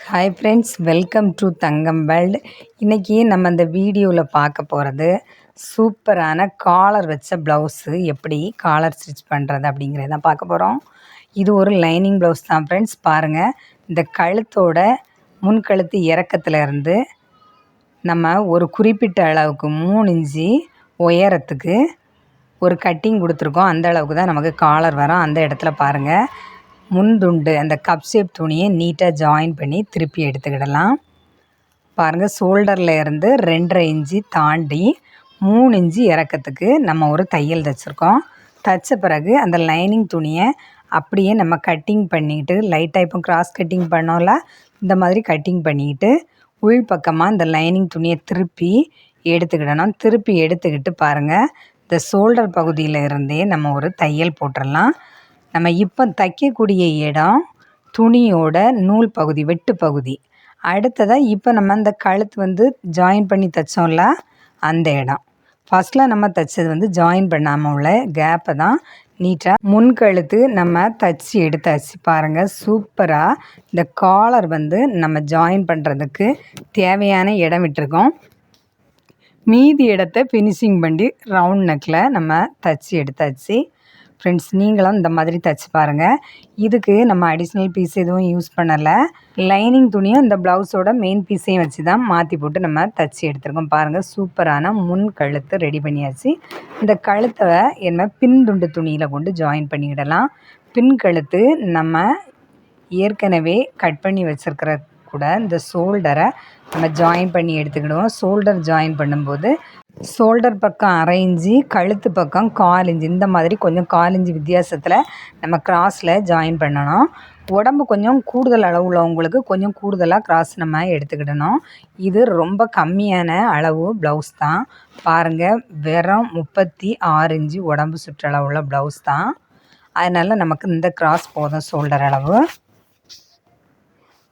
Hi friends, welcome to Thangam world. இன்றைக்கி நம்ம இந்த வீடியோவில் பார்க்க போகிறது சூப்பரான காலர் வச்ச ப்ளவுஸு எப்படி காலர் ஸ்டிச் பண்ணுறது அப்படிங்கிறத தான் பார்க்க போகிறோம். இது ஒரு லைனிங் ப்ளவுஸ் தான் ஃப்ரெண்ட்ஸ். பாருங்கள், இந்த கழுத்தோட முன்கழுத்து இறக்கத்துலேருந்து நம்ம ஒரு குறிப்பிட்ட அளவுக்கு 3 இன்ச்சு உயரத்துக்கு ஒரு கட்டிங் கொடுத்துருக்கோம். அந்த அளவுக்கு தான் நமக்கு காலர் வரும். அந்த இடத்துல பாருங்கள், முன்துண்டு அந்த கப் ஷேப் துணியை நீட்டாக ஜாயின் பண்ணி திருப்பி எடுத்துக்கிடலாம். பாருங்கள், ஷோல்டரில் இருந்து 2.5 இன்ச்சு தாண்டி 3 இன்ச்சு இறக்கத்துக்கு நம்ம ஒரு தையல் தைச்சிருக்கோம். தைச்ச பிறகு அந்த லைனிங் துணியை அப்படியே நம்ம கட்டிங் பண்ணிக்கிட்டு லைட்டாக இப்போ கிராஸ் கட்டிங் பண்ணோம்ல, இந்த மாதிரி கட்டிங் பண்ணிக்கிட்டு உள் பக்கமாக இந்த லைனிங் துணியை திருப்பி எடுத்துக்கிடணும். திருப்பி எடுத்துக்கிட்டு பாருங்கள், இந்த ஷோல்டர் பகுதியில் இருந்தே நம்ம ஒரு தையல் போட்டுடலாம். நம்ம இப்போ தைக்கக்கூடிய இடம் துணியோட நூல் பகுதி, வெட்டு பகுதி. அடுத்ததாக இப்போ நம்ம இந்த கழுத்து ஜாயின் பண்ணி தைச்சோம்ல, அந்த இடம். ஃபஸ்ட்டில் நம்ம தைச்சது ஜாயின் பண்ணாமல் உள்ள கேப்பை தான் நீட்டாக முன்கழுத்து நம்ம தைச்சி எடுத்தாச்சு. பாருங்கள், சூப்பராக இந்த காலர் நம்ம ஜாயின் பண்ணுறதுக்கு தேவையான இடம் விட்டுருக்கோம். மீதி இடத்த ஃபினிஷிங் பண்ணி ரவுண்ட் நெக்கில் நம்ம தைச்சி எடுத்தாச்சு. ஃப்ரெண்ட்ஸ், நீங்களும் இந்த மாதிரி தைச்சி பாருங்கள். இதுக்கு நம்ம அடிஷ்னல் பீஸ் எதுவும் யூஸ் பண்ணலை. லைனிங் துணியும் இந்த ப்ளவுஸோட மெயின் பீஸையும் வச்சு தான் மாற்றி போட்டு நம்ம தைச்சி எடுத்துருக்கோம். பாருங்கள், சூப்பரான முன் கழுத்து ரெடி பண்ணியாச்சு. இந்த கழுத்தை என்ன பின் துண்டு துணியில் கொண்டு ஜாயின் பண்ணிக்கிடலாம். பின் கழுத்து நம்ம ஏற்கனவே கட் பண்ணி வச்சுருக்கிற கூட இந்த ஷோல்டரை நம்ம ஜாயின் பண்ணி எடுத்துக்கிடுவோம். ஷோல்டர் ஜாயின் பண்ணும்போது ஷோல்டர் பக்கம் 1/2 இன்ச்சு, கழுத்து பக்கம் 1/4 இன்ச்சு, இந்த மாதிரி கொஞ்சம் 1/4 இன்ச்சு வித்தியாசத்தில் நம்ம கிராஸில் ஜாயின் பண்ணணும். உடம்பு கொஞ்சம் கூடுதல் அளவு உள்ளவங்களுக்கு கொஞ்சம் கூடுதலாக கிராஸ் நம்ம எடுத்துக்கிடணும். இது ரொம்ப கம்மியான அளவு ப்ளவுஸ் தான். பாருங்கள், வெறும் 36 இன்ச்சு உடம்பு சுற்றளவு உள்ள ப்ளவுஸ் தான். அதனால் நமக்கு இந்த கிராஸ் போதும் ஷோல்டர் அளவு.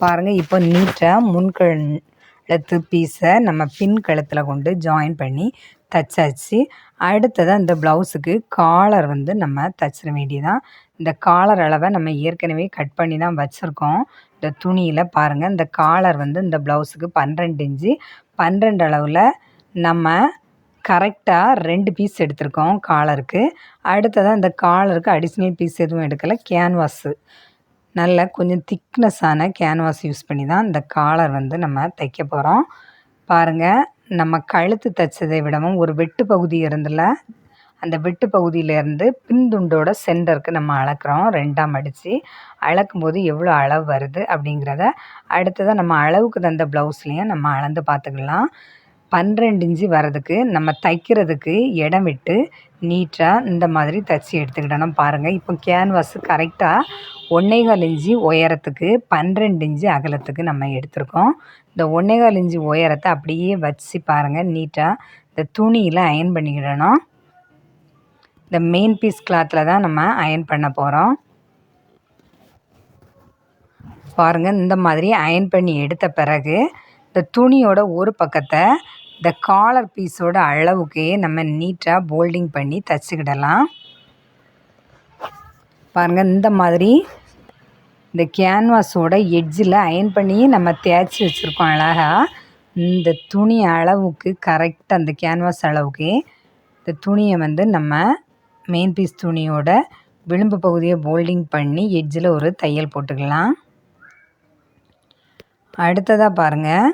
பாருங்கள், இப்போ நீட்டாக முன்கழுத்து பீஸை நம்ம பின் கழுத்தில் கொண்டு ஜாயின் பண்ணி தைச்சாச்சு. அடுத்ததாக இந்த ப்ளவுஸுக்கு காலர் நம்ம தைச்சிட வேண்டியதான். இந்த காலர் அளவை நம்ம ஏற்கனவே கட் பண்ணி தான் வச்சுருக்கோம். இந்த துணியில் பாருங்கள், இந்த காலர் இந்த ப்ளவுஸுக்கு 12 இன்ச்சு 12 அளவில் நம்ம கரெக்டாக 2 பீஸ் எடுத்திருக்கோம் காலருக்கு. அடுத்ததாக இந்த காலருக்கு அடிஷ்னல் பீஸ் எதுவும் எடுக்கலை. கேன்வாஸு நல்ல கொஞ்சம் திக்னஸான கேன்வாஸ் யூஸ் பண்ணி தான் இந்த காலர் நம்ம தைக்க போகிறோம். பாருங்கள், நம்ம கழுத்து தைச்சதை விடவும் ஒரு வெட்டு பகுதி இருந்தில்ல, அந்த வெட்டு பகுதியிலேருந்து பின்துண்டோட சென்டருக்கு நம்ம அளக்குறோம். 2ஆக மடித்து அளக்கும்போது எவ்வளோ அளவு வருது அப்படிங்கிறத அடுத்ததாக நம்ம அளவுக்கு தந்த ப்ளவுஸ்லேயும் நம்ம அளந்து பார்த்துக்கலாம். 12 இன்ச்சு வர்றதுக்கு நம்ம தைக்கிறதுக்கு இடம் விட்டு நீட்டாக இந்த மாதிரி தைச்சி எடுத்துக்கிடணும். பாருங்கள், இப்போ கேன்வாஸு கரெக்டாக 1.25 இன்ச்சு உயரத்துக்கு 12 இன்ச்சு அகலத்துக்கு நம்ம எடுத்திருக்கோம். இந்த 1.25 இன்ச்சு உயரத்தை அப்படியே வச்சு பாருங்கள், நீட்டாக இந்த துணியில் அயன் பண்ணிக்கிடணும். இந்த மெயின் பீஸ் கிளாத்தில் தான் நம்ம அயன் பண்ண போகிறோம். பாருங்கள், இந்த மாதிரி அயன் பண்ணி எடுத்த பிறகு இந்த துணியோட ஒரு பக்கத்தை இந்த காலர் பீஸோட அளவுக்கே நம்ம நீட்டாக போல்டிங் பண்ணி தைச்சிக்கிடலாம். பாருங்கள், இந்த மாதிரி இந்த கேன்வாஸோட எட்ஜில் அயன் பண்ணி நம்ம தேய்ச்சி வச்சுருக்கோம் அழகாக. இந்த துணி அளவுக்கு கரெக்டாக அந்த கேன்வாஸ் அளவுக்கு இந்த துணியை நம்ம மெயின் பீஸ் துணியோட விளிம்பு பகுதியை போல்டிங் பண்ணி எட்ஜில் ஒரு தையல் போட்டுக்கலாம். அடுத்ததாக பாருங்கள்,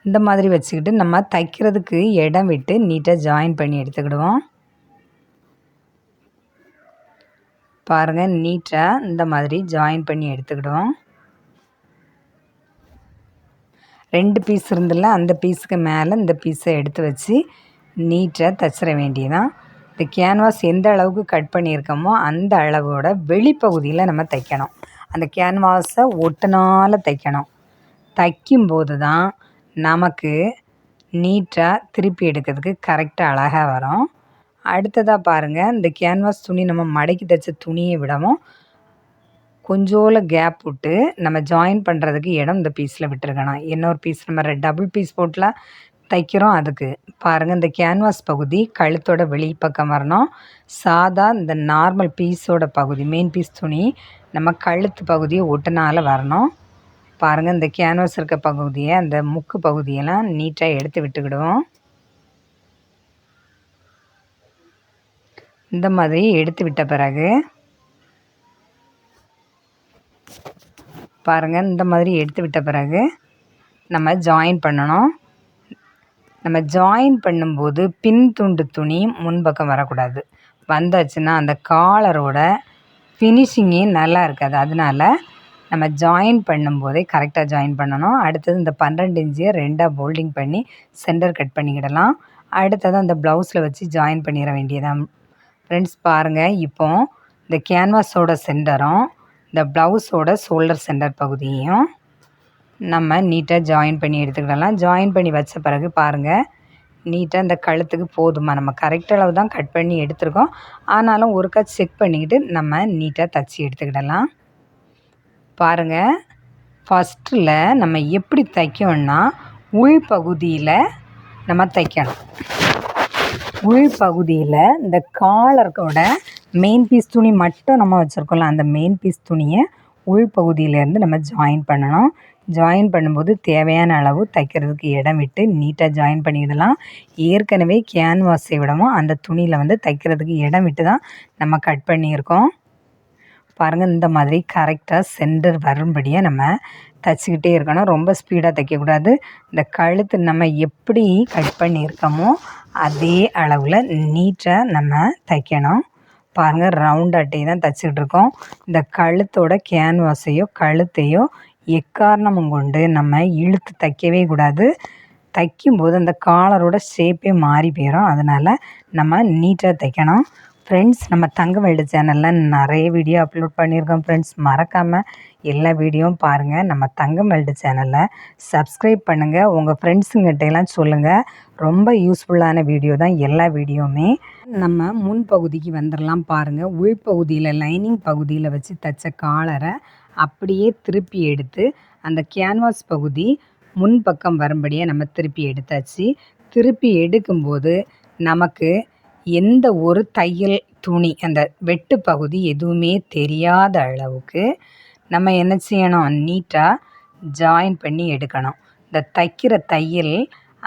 இந்த மாதிரி வச்சுக்கிட்டு நம்ம தைக்கிறதுக்கு இடம் விட்டு நீட்டாக ஜாயின் பண்ணி எடுத்துக்கிடுவோம். பாருங்கள், நீட்டாக இந்த மாதிரி ஜாயின் பண்ணி எடுத்துக்கிடுவோம். 2 பீஸ் இருந்தில்ல, அந்த பீஸுக்கு மேலே இந்த பீஸை எடுத்து வச்சு நீட்டாக தைச்சிட வேண்டியதான். இந்த கேன்வாஸ் எந்த அளவுக்கு கட் பண்ணியிருக்கோமோ அந்த அளவோட வெளிப்பகுதியில் நம்ம தைக்கணும். அந்த கேன்வாஸை ஒட்டுனால தைக்கணும். தைக்கும்போது தான் நமக்கு நீட்டாக திருப்பி எடுக்கிறதுக்கு கரெக்டாக அழகாக வரும். அடுத்ததாக பாருங்கள், இந்த கேன்வாஸ் துணி நம்ம மடக்கி தைச்ச துணியை விடவும் கொஞ்சோல கேப் விட்டு நம்ம ஜாயின் பண்ணுறதுக்கு இடம் இந்த பீஸில் விட்டுருக்கணும். இன்னொரு பீஸ் நம்ம டபுள் பீஸ் போட்டலாம் தைக்கிறோம் அதுக்கு. பாருங்கள், இந்த கேன்வாஸ் பகுதி கழுத்தோட வெளிப்பக்கம் வரணும். சாதா இந்த நார்மல் பீஸோட பகுதி, மெயின் பீஸ் துணி நம்ம கழுத்து பகுதியை ஒட்டுனால வரணும். பாருங்கள், இந்த கேன்வாஸ் இருக்க பகுதியை, அந்த முக்கு பகுதியெல்லாம் நீட்டாக எடுத்து விட்டுக்கிடுவோம். இந்த மாதிரி எடுத்து விட்ட பிறகு பாருங்கள், இந்த மாதிரி எடுத்து விட்ட பிறகு நம்ம ஜாயின் பண்ணணும். நம்ம ஜாயின் பண்ணும்போது பின் துண்டு துணி முன்பக்கம் வரக்கூடாது. வந்தாச்சுன்னா அந்த காலரோட ஃபினிஷிங்கே நல்லா இருக்காது. அதனால் நம்ம ஜாயின் பண்ணும்போதே கரெக்டாக ஜாயின் பண்ணணும். அடுத்தது இந்த 12 இன்ச்சியை 2ஆக போல்டிங் பண்ணி சென்டர் கட் பண்ணிக்கிடலாம். அடுத்தது அந்த ப்ளவுஸில் வச்சு ஜாயின் பண்ணிட வேண்டியதான் ஃப்ரெண்ட்ஸ். பாருங்கள், இப்போ இந்த கேன்வாஸோட சென்டரும் இந்த ப்ளவுஸோட ஷோல்டர் சென்டர் பகுதியையும் நம்ம நீட்டாக ஜாயின் பண்ணி எடுத்துக்கிடலாம். ஜாயின் பண்ணி வச்ச பிறகு பாருங்கள், நீட்டாக இந்த கழுத்துக்கு போதுமா, நம்ம கரெக்ட் அளவு தான் கட் பண்ணி எடுத்துருக்கோம். ஆனாலும் ஒருக்கா செக் பண்ணிக்கிட்டு நம்ம நீட்டாக தச்சு எடுத்துக்கிடலாம். பாருங்கள், ஃபஸ்ட்டில் நம்ம எப்படி தைக்கணும்னா உள்பகுதியில் நம்ம தைக்கணும். உள்பகுதியில் இந்த காலரோட மெயின் பீஸ் துணி மட்டும் நம்ம வச்சுருக்கோம்ல, அந்த மெயின் பீஸ் துணியை உள்பகுதியிலேருந்து நம்ம ஜாயின் பண்ணணும். ஜாயின் பண்ணும்போது தேவையான அளவு தைக்கிறதுக்கு இடம் விட்டு நீட்டாக ஜாயின் பண்ணிடலாம். ஏற்கனவே கேன்வாஸை விடவும் அந்த துணியில் வந்து தைக்கிறதுக்கு இடம் விட்டு தான் நம்ம கட் பண்ணியிருக்கோம். பாருங்கள், இந்த மாதிரி கரெக்டாக சென்டர் வரும்படியாக நம்ம தைச்சிக்கிட்டே இருக்கணும். ரொம்ப ஸ்பீடாக தைக்கக்கூடாது. இந்த கழுத்து நம்ம எப்படி கட் பண்ணியிருக்கோமோ அதே அளவில் நீட்டாக நம்ம தைக்கணும். பாருங்கள், ரவுண்ட் அட்டையை தான் தைச்சிக்கிட்டு இருக்கோம். இந்த கழுத்தோட கேன்வாஸையோ கழுத்தையோ எக்காரணமும் கொண்டு நம்ம இழுத்து தைக்கவே கூடாது. தைக்கும்போது அந்த காலரோட ஷேப்பே மாறி போயிடும். அதனால் நம்ம நீட்டாக தைக்கணும். ஃப்ரெண்ட்ஸ், நம்ம தங்கவேல்டு சேனலில் நிறைய வீடியோ அப்லோட் பண்ணியிருக்கோம் ஃப்ரெண்ட்ஸ். மறக்காமல் எல்லா வீடியோவும் பாருங்கள். நம்ம தங்கவேல்டு சேனலை சப்ஸ்கிரைப் பண்ணுங்கள். உங்கள் ஃப்ரெண்ட்ஸுங்கிட்டையெல்லாம் சொல்லுங்கள். ரொம்ப யூஸ்ஃபுல்லான வீடியோ தான் எல்லா வீடியோவுமே. நம்ம முன்பகுதிக்கு வந்துடலாம். பாருங்கள், உள்பகுதியில் லைனிங் பகுதியில் வச்சு தைச்ச காலரை அப்படியே திருப்பி எடுத்து அந்த கேன்வாஸ் பகுதி முன்பக்கம் வரும்படியாக நம்ம திருப்பி எடுத்தாச்சு. திருப்பி எடுக்கும்போது நமக்கு எந்த ஒரு தையல் துணி அந்த வெட்டு பகுதி எதுவுமே தெரியாத அளவுக்கு நம்ம என்ன செய்யணும், நீட்டாக ஜாயின் பண்ணி எடுக்கணும். இந்த தைக்கிற தையல்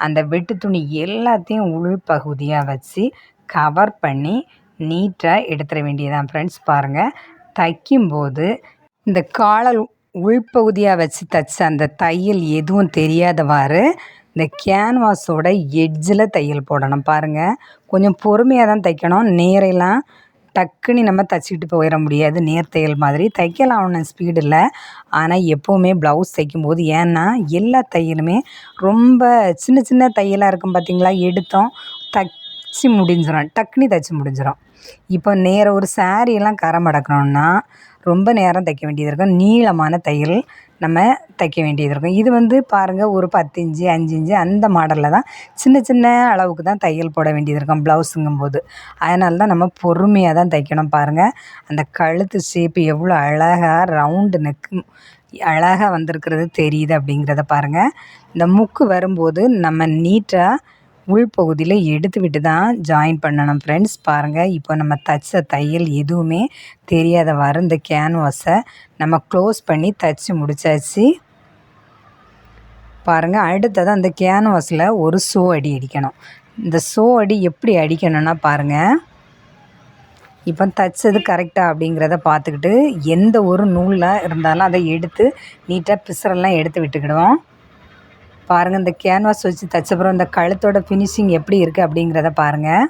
அந்த வெட்டு துணி எல்லாத்தையும் உள்பகுதியாக வச்சு கவர் பண்ணி நீட்டாக எடுத்துட வேண்டியதான் ஃப்ரெண்ட்ஸ். பாருங்கள், தைக்கும்போது இந்த காலர் உள்பகுதியாக வச்சு தைச்ச அந்த தையல் எதுவும் தெரியாதவாறு இந்த கேன்வாஸோட எட்ஜில் தையல் போடணும். பாருங்கள், கொஞ்சம் பொறுமையாக தான் தைக்கணும். நேரெல்லாம் டக்குன்னு நம்ம தைச்சிக்கிட்டு போயிட முடியாது. நேர் தையல் மாதிரி தைக்கலாம், ஒன்றும் ஸ்பீடு இல்லை. ஆனால் எப்போவுமே ப்ளவுஸ் தைக்கும்போது, ஏன்னா எல்லா தையலுமே ரொம்ப சின்ன சின்ன தையலாக இருக்கும் பார்த்திங்களா, எடுத்தோம் தைச்சி முடிஞ்சிடும், டக்குன்னு தைச்சி முடிஞ்சிடும். இப்போ ஒரு சாரியெல்லாம் கரை மடக்கணுன்னா ரொம்ப நேரம் தைக்க வேண்டியது இருக்கும். நீளமான தையல் நம்ம தைக்க வேண்டியது இருக்கும். இது வந்து பாருங்கள், ஒரு 10 இன்ச்சு 5 இன்ச்சு அந்த மாடலில் தான் சின்ன சின்ன அளவுக்கு தான் தையல் போட வேண்டியது இருக்கும் ப்ளவுஸுங்கும்போது. அதனால தான் நம்ம பொறுமையாக தான் தைக்கணும். பாருங்கள், அந்த கழுத்து ஷேப்பு எவ்வளோ அழகாக ரவுண்டு நெக்கு அழகாக வந்திருக்கிறது தெரியுது அப்படிங்கிறத பாருங்கள். இந்த முக்கு வரும்போது நம்ம நீட்டாக உள்பகுதியில் எடுத்து விட்டு தான் ஜாயின் பண்ணணும் ஃப்ரெண்ட்ஸ். பாருங்கள், இப்போ நம்ம தைச்ச தையல் எதுவுமே தெரியாதவாறு இந்த கேன்வாஸை நம்ம க்ளோஸ் பண்ணி தைச்சி முடித்தாச்சு. பாருங்கள், அடுத்தது அந்த கேன்வாஸில் ஒரு ஷோ அடி அடிக்கணும். இந்த ஷோ அடி எப்படி அடிக்கணும்னா பாருங்கள், இப்போ தைச்சது கரெக்டாக அப்படிங்கிறத பார்த்துக்கிட்டு எந்த ஒரு நூலில் இருந்தாலும் அதை எடுத்து நீட்டாக பிசுரெல்லாம் எடுத்து விட்டுக்கிடுவோம். பாருங்கள், இந்த கேன்வாஸ் வச்சு தைச்சப்புறம் இந்த கழுத்தோட ஃபினிஷிங் எப்படி இருக்குது அப்படிங்கிறத பாருங்கள்.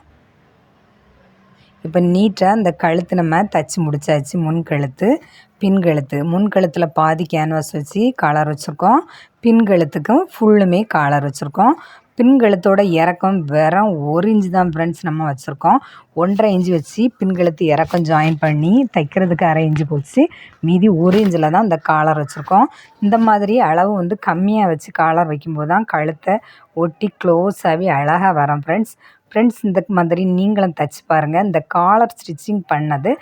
இப்போ நீட்டாக இந்த கழுத்து நம்ம தைச்சி முடித்தாச்சு. முன்கழுத்து பின்கழுத்து, முன்கழுத்தில் பாதி கேன்வாஸ் வச்சு காலர் வச்சுருக்கோம். பின்கழுத்துக்கும் ஃபுல்லுமே காலர் வச்சுருக்கோம். பின்கழுத்தோட இறக்கம் வெறும் 1 இன்ச்சு தான் ஃப்ரெண்ட்ஸ் நம்ம வச்சுருக்கோம். 1.5 இன்ச்சு வச்சு பின்கழுத்து இறக்கம் ஜாயின் பண்ணி தைக்கிறதுக்கு 1/2 இன்ச்சு போச்சு. மீதி 1 இன்ச்சில் தான் இந்த காலர் வச்சுருக்கோம். இந்த மாதிரி அளவு வந்து கம்மியாக வச்சு காலர் வைக்கும்போது தான் கழுத்தை ஒட்டி க்ளோஸாகவே அழகாக வரும் ஃப்ரெண்ட்ஸ். ஃப்ரெண்ட்ஸ் இந்த மாதிரி நீங்களும் தைச்சி பாருங்கள். இந்த காலர் ஸ்டிச்சிங் பண்ணது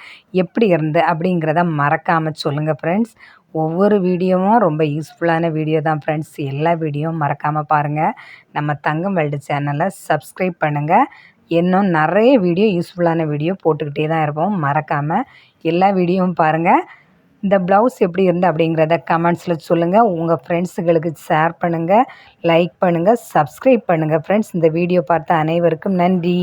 எப்படி இருந்து அப்படிங்கிறத மறக்காமல் சொல்லுங்கள் ஃப்ரெண்ட்ஸ். ஒவ்வொரு வீடியோவும் ரொம்ப யூஸ்ஃபுல்லான வீடியோ தான் ஃப்ரெண்ட்ஸ். எல்லா வீடியோவும் மறக்காமல் பாருங்கள். நம்ம தங்கம் வேர்ல்டு சேனலை சப்ஸ்கிரைப் பண்ணுங்கள். இன்னும் நிறைய வீடியோ யூஸ்ஃபுல்லான வீடியோ போட்டுக்கிட்டே தான் இருப்போம். மறக்காமல் எல்லா வீடியோவும் பாருங்கள். இந்த ப்ளவுஸ் எப்படி இருந்து அப்படிங்கிறத கமெண்ட்ஸில் சொல்லுங்கள். உங்கள் ஃப்ரெண்ட்ஸுகளுக்கு ஷேர் பண்ணுங்கள், லைக் பண்ணுங்கள், சப்ஸ்கிரைப் பண்ணுங்கள் ஃப்ரெண்ட்ஸ். இந்த வீடியோ பார்த்த அனைவருக்கும் நன்றி.